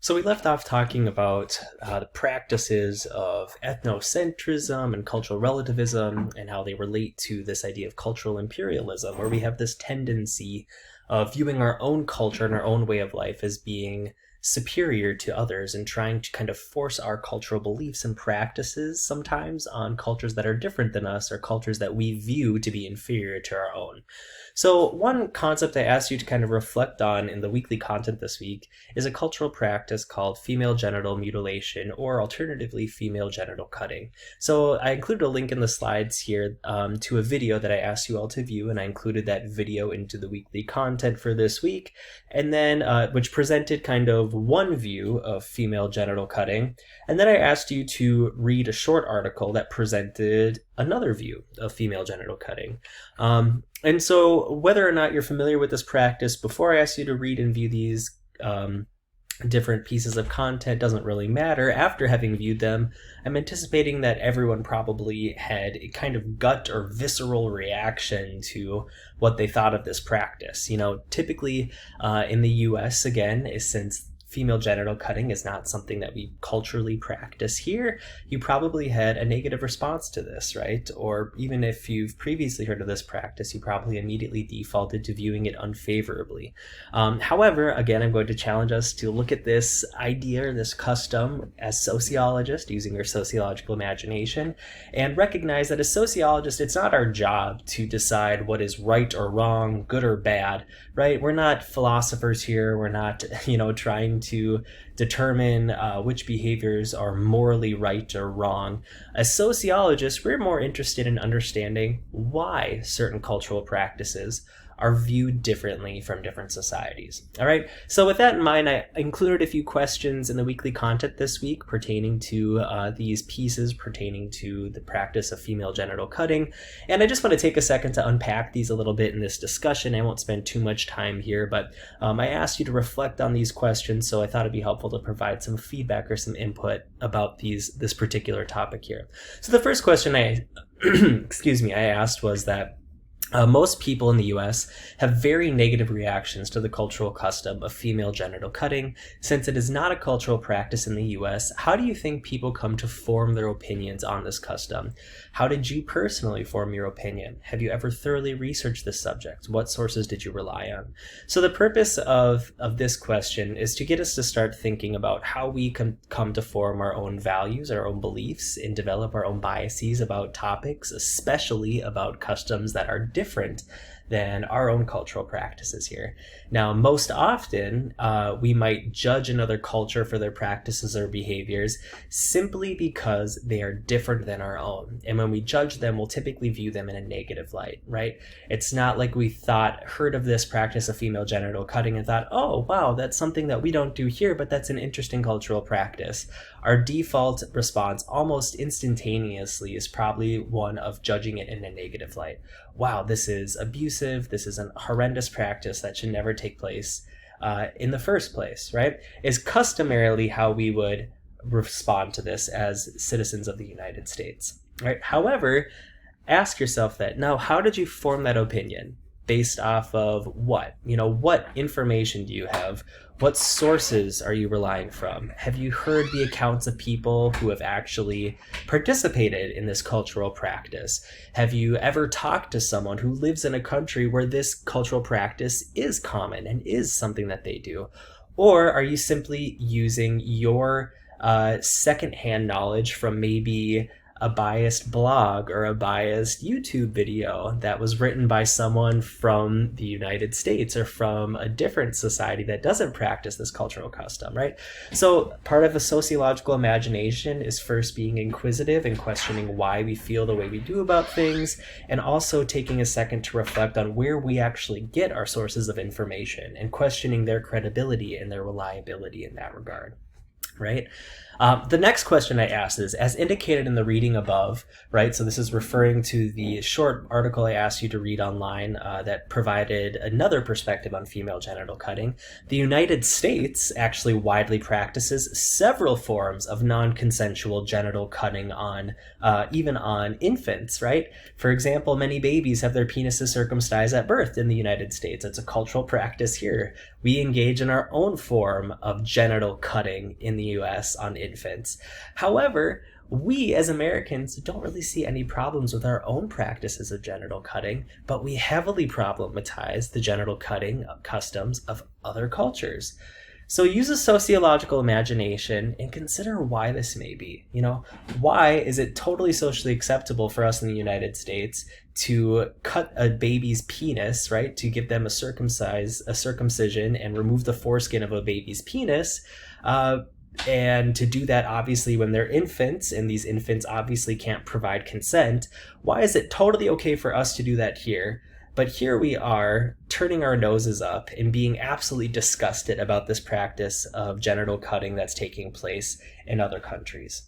So we left off talking about the practices of ethnocentrism and cultural relativism and how they relate to this idea of cultural imperialism, where we have this tendency of viewing our own culture and our own way of life as being superior to others and trying to kind of force our cultural beliefs and practices sometimes on cultures that are different than us or cultures that we view to be inferior to our own. So one concept I asked you to kind of reflect on in the weekly content this week is a cultural practice called female genital mutilation, or alternatively female genital cutting. So I included a link in the slides here to a video that I asked you all to view, and I included that video into the weekly content for this week, and then which presented kind of one view of female genital cutting, and then I asked you to read a short article that presented another view of female genital cutting. And so whether or not you're familiar with this practice, before I ask you to read and view these different pieces of content doesn't really matter. After having viewed them, I'm anticipating that everyone probably had a kind of gut or visceral reaction to what they thought of this practice. Typically in the US, again, since female genital cutting is not something that we culturally practice here, you probably had a negative response to this, right? Or even if you've previously heard of this practice, you probably immediately defaulted to viewing it unfavorably. However, again, I'm going to challenge us to look at this idea, this custom, as sociologists, using our sociological imagination, and recognize that as sociologists, it's not our job to decide what is right or wrong, good or bad, right? We're not philosophers here. We're not, trying to determine which behaviors are morally right or wrong. As sociologists, we're more interested in understanding why certain cultural practices are viewed differently from different societies. All right, so with that in mind, I included a few questions in the weekly content this week pertaining to these pieces pertaining to the practice of female genital cutting. And I just want to take a second to unpack these a little bit in this discussion. I won't spend too much time here, but I asked you to reflect on these questions, so I thought it'd be helpful to provide some feedback or some input about this particular topic here. So the first question I asked was that most people in the US have very negative reactions to the cultural custom of female genital cutting. Since it is not a cultural practice in the US, how do you think people come to form their opinions on this custom? How did you personally form your opinion? Have you ever thoroughly researched this subject? What sources did you rely on? So the purpose of this question is to get us to start thinking about how we can come to form our own values, our own beliefs, and develop our own biases about topics, especially about customs that are different than our own cultural practices here. Now, most often, we might judge another culture for their practices or behaviors simply because they are different than our own. And when we judge them, we'll typically view them in a negative light, right? It's not like we heard of this practice of female genital cutting and thought, oh, wow, that's something that we don't do here, but that's an interesting cultural practice. Our default response almost instantaneously is probably one of judging it in a negative light. Wow, this is abusive. This is a horrendous practice that should never take place in the first place, right? Is customarily how we would respond to this as citizens of the United States, right? However, ask yourself that. Now, how did you form that opinion? Based off of what? What information do you have? What sources are you relying from? Have you heard the accounts of people who have actually participated in this cultural practice? Have you ever talked to someone who lives in a country where this cultural practice is common and is something that they do? Or are you simply using your secondhand knowledge from maybe a biased blog or a biased YouTube video that was written by someone from the United States or from a different society that doesn't practice this cultural custom, right? So part of a sociological imagination is first being inquisitive and questioning why we feel the way we do about things, and also taking a second to reflect on where we actually get our sources of information and questioning their credibility and their reliability in that regard. right? The next question I asked is, as indicated in the reading above, right? So this is referring to the short article I asked you to read online that provided another perspective on female genital cutting. The United States actually widely practices several forms of non-consensual genital cutting on, even on infants, right? For example, many babies have their penises circumcised at birth in the United States. It's a cultural practice here. We engage in our own form of genital cutting in the US on infants. However, we as Americans don't really see any problems with our own practices of genital cutting, but we heavily problematize the genital cutting customs of other cultures. So use a sociological imagination and consider why this may be. Why is it totally socially acceptable for us in the United States to cut a baby's penis, right, to give them a circumcision and remove the foreskin of a baby's penis, and to do that obviously when they're infants, and these infants obviously can't provide consent? Why is it totally okay for us to do that here? But here we are turning our noses up and being absolutely disgusted about this practice of genital cutting that's taking place in other countries.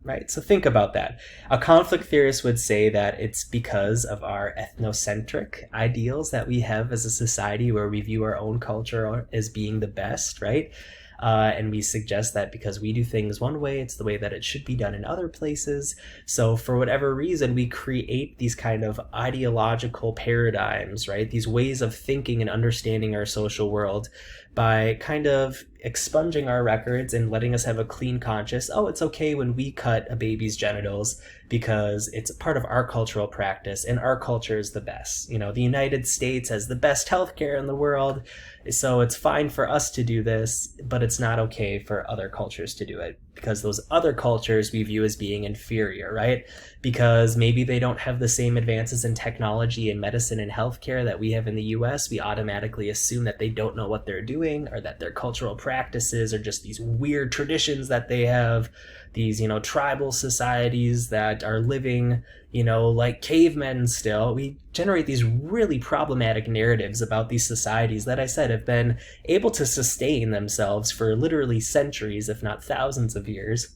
Right? So think about that. A conflict theorist would say that it's because of our ethnocentric ideals that we have as a society, where we view our own culture as being the best, right? And we suggest that because we do things one way, it's the way that it should be done in other places. So for whatever reason, we create these kind of ideological paradigms, right? These ways of thinking and understanding our social world by kind of expunging our records and letting us have a clean conscience. Oh, it's okay when we cut a baby's genitals because it's a part of our cultural practice and our culture is the best. The United States has the best healthcare in the world, so it's fine for us to do this, but it's not okay for other cultures to do it, because those other cultures we view as being inferior, right? Because maybe they don't have the same advances in technology and medicine and healthcare that we have in the US. We automatically assume that they don't know what they're doing, or that their cultural practices are just these weird traditions that they have, these, tribal societies that are living, like cavemen still. We generate these really problematic narratives about these societies that I said have been able to sustain themselves for literally centuries, if not thousands of years.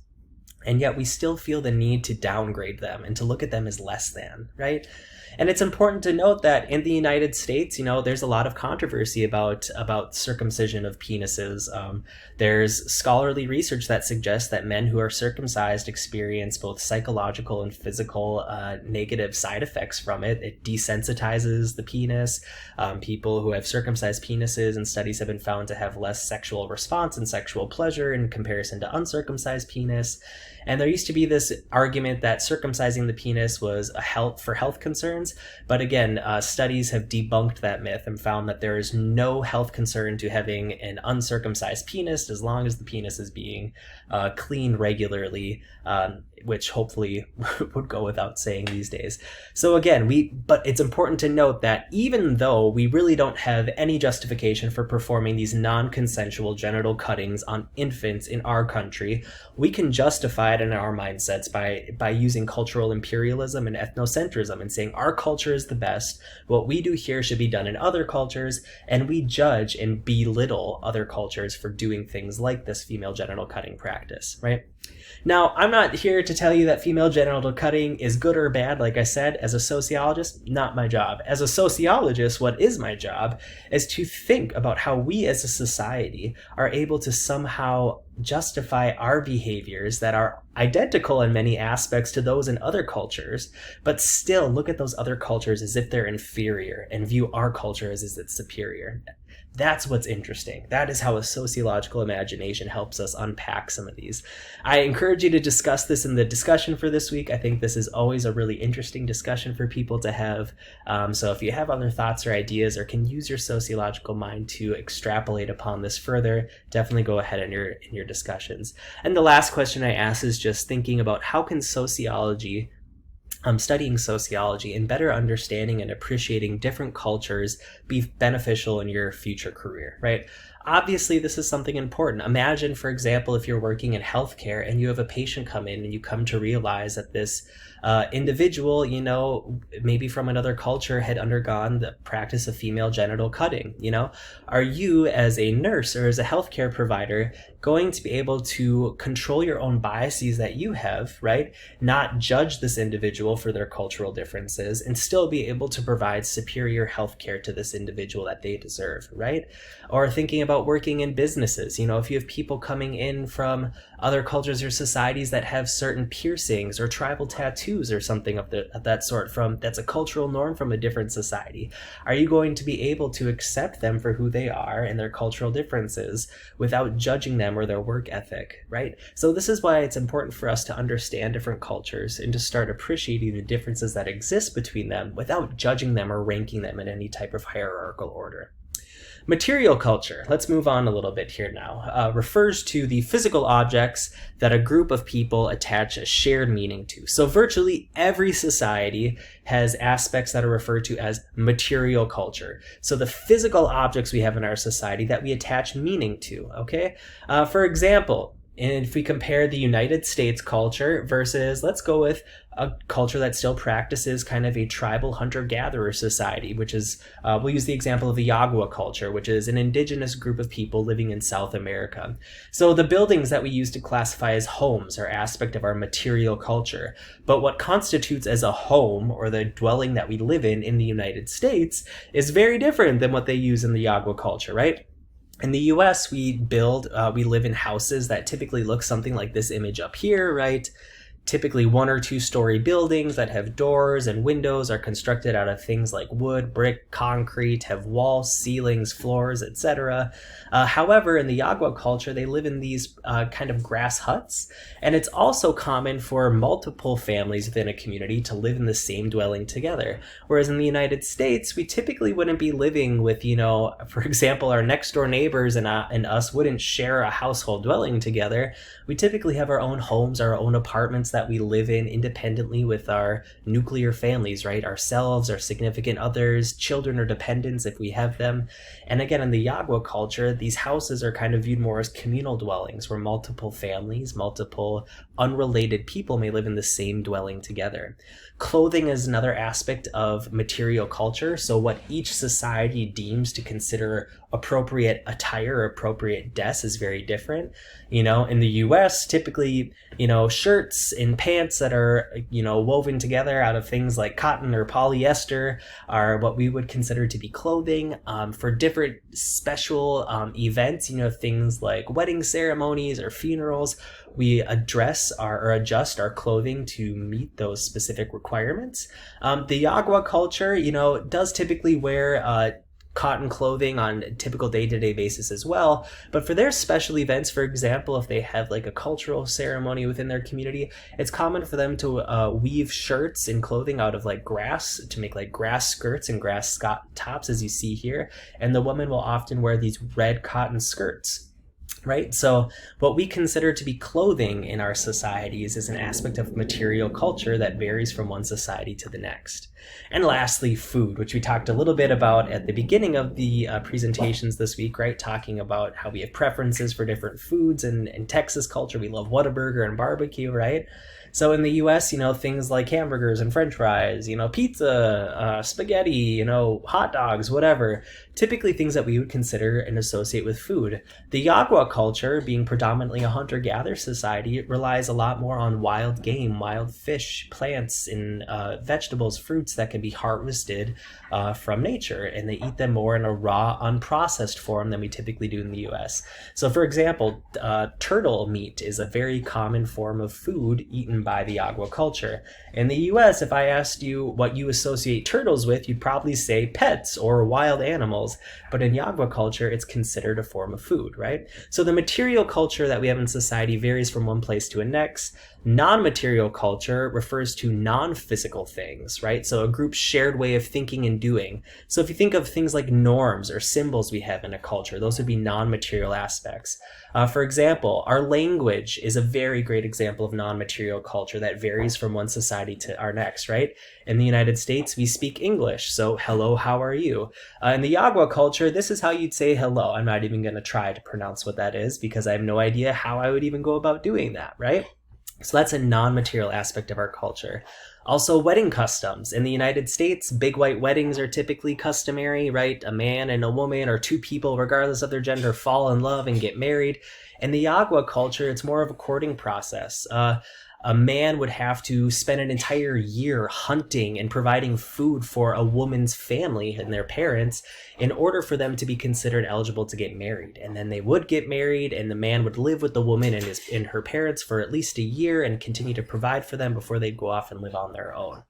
And yet we still feel the need to downgrade them and to look at them as less than, right? And it's important to note that in the United States, there's a lot of controversy about circumcision of penises. There's scholarly research that suggests that men who are circumcised experience both psychological and physical negative side effects from it. It desensitizes the penis. People who have circumcised penises, and studies have been found to have less sexual response and sexual pleasure in comparison to uncircumcised penis. And there used to be this argument that circumcising the penis was for health concerns. But again, studies have debunked that myth and found that there is no health concern to having an uncircumcised penis as long as the penis is being cleaned regularly, which hopefully would go without saying these days. So again, but it's important to note that even though we really don't have any justification for performing these non-consensual genital cuttings on infants in our country, we can justify it in our mindsets by using cultural imperialism and ethnocentrism and saying our culture is the best. What we do here should be done in other cultures, and we judge and belittle other cultures for doing things like this female genital cutting practice, right? Now, I'm not here to tell you that female genital cutting is good or bad. Like I said, as a sociologist, not my job. As a sociologist, what is my job is to think about how we as a society are able to somehow justify our behaviors that are identical in many aspects to those in other cultures, but still look at those other cultures as if they're inferior and view our culture as if it's superior. That's what's interesting. That is how a sociological imagination helps us unpack some of these. I encourage you to discuss this in the discussion for this week. I think this is always a really interesting discussion for people to have. So if you have other thoughts or ideas, or can use your sociological mind to extrapolate upon this further, definitely go ahead in your discussions. And the last question I ask is just thinking about how can studying sociology and better understanding and appreciating different cultures be beneficial in your future career, right? Obviously, this is something important. Imagine, for example, if you're working in healthcare and you have a patient come in and you come to realize that this individual, maybe from another culture had undergone the practice of female genital cutting, are you as a nurse or as a healthcare provider going to be able to control your own biases that you have, right? Not judge this individual for their cultural differences and still be able to provide superior healthcare to this individual that they deserve, right? Or thinking about working in businesses, if you have people coming in from other cultures or societies that have certain piercings or tribal tattoos or something of that sort that's a cultural norm from a different society, are you going to be able to accept them for who they are and their cultural differences without judging them or their work ethic, right? So this is why it's important for us to understand different cultures and to start appreciating the differences that exist between them without judging them or ranking them in any type of hierarchical order. Material culture, let's move on a little bit here now, refers to the physical objects that a group of people attach a shared meaning to. So virtually every society has aspects that are referred to as material culture. So the physical objects we have in our society that we attach meaning to, okay? For example, and if we compare the United States culture versus, let's go with a culture that still practices kind of a tribal hunter-gatherer society, which is, we'll use the example of the Iagua culture, which is an indigenous group of people living in South America. So the buildings that we use to classify as homes are aspect of our material culture. But what constitutes as a home, or the dwelling that we live in the United States, is very different than what they use in the Iagua culture, right? In the US, we live in houses that typically look something like this image up here, right? Typically 1 or 2 story buildings that have doors and windows are constructed out of things like wood, brick, concrete, have walls, ceilings, floors, etc. However, in the Iagua culture, they live in these kind of grass huts, and it's also common for multiple families within a community to live in the same dwelling together. Whereas in the United States, we typically wouldn't be living with, for example, our next door neighbors and us wouldn't share a household dwelling together. We typically have our own homes, our own apartments that we live in independently with our nuclear families, right? Ourselves, our significant others, children or dependents if we have them. And again, in the Iagua culture, these houses are kind of viewed more as communal dwellings where multiple families, multiple unrelated people may live in the same dwelling together. Clothing is another aspect of material culture. So what each society deems to consider appropriate attire or appropriate dress is very different. In the US, typically, shirts and pants that are, woven together out of things like cotton or polyester are what we would consider to be clothing. For different special events, things like wedding ceremonies or funerals, we adjust our clothing to meet those specific requirements. The Iagua culture, does typically wear cotton clothing on a typical day-to-day basis as well, but for their special events, for example, if they have like a cultural ceremony within their community, it's common for them to weave shirts and clothing out of like grass to make like grass skirts and grass tops, as you see here, and the woman will often wear these red cotton skirts. Right? So what we consider to be clothing in our societies is an aspect of material culture that varies from one society to the next. And lastly, food, which we talked a little bit about at the beginning of the presentations this week, right? Talking about how we have preferences for different foods, and in Texas culture, we love Whataburger and barbecue, right? So in the US, things like hamburgers and french fries, pizza, spaghetti, hot dogs, whatever, typically things that we would consider and associate with food. The Iagua culture, being predominantly a hunter-gatherer society, relies a lot more on wild game, wild fish, plants, and vegetables, fruits that can be harvested from nature, and they eat them more in a raw, unprocessed form than we typically do in the US. So for example, turtle meat is a very common form of food eaten by the Iagua culture. In the US, if I asked you what you associate turtles with, you'd probably say pets or wild animals, but in Iagua culture, it's considered a form of food, right? So So the material culture that we have in society varies from one place to the next. Non-material culture refers to non-physical things, right? So a group's shared way of thinking and doing. So if you think of things like norms or symbols we have in a culture, those would be non-material aspects. For example, our language is a very great example of non-material culture that varies from one society to our next, right? In the United States, we speak English, so hello, how are you? In the Iagua culture, this is how you'd say hello. I'm not even going to try to pronounce what that is because I have no idea how I would even go about doing that, right? So that's a non-material aspect of our culture. Also, wedding customs. In the United States, big white weddings are typically customary, right? A man and a woman or two people, regardless of their gender, fall in love and get married. In the Iagua culture, it's more of a courting process. A man would have to spend an entire year hunting and providing food for a woman's family and their parents in order for them to be considered eligible to get married. And then they would get married, and the man would live with the woman and her parents for at least a year and continue to provide for them before they'd go off and live on their own.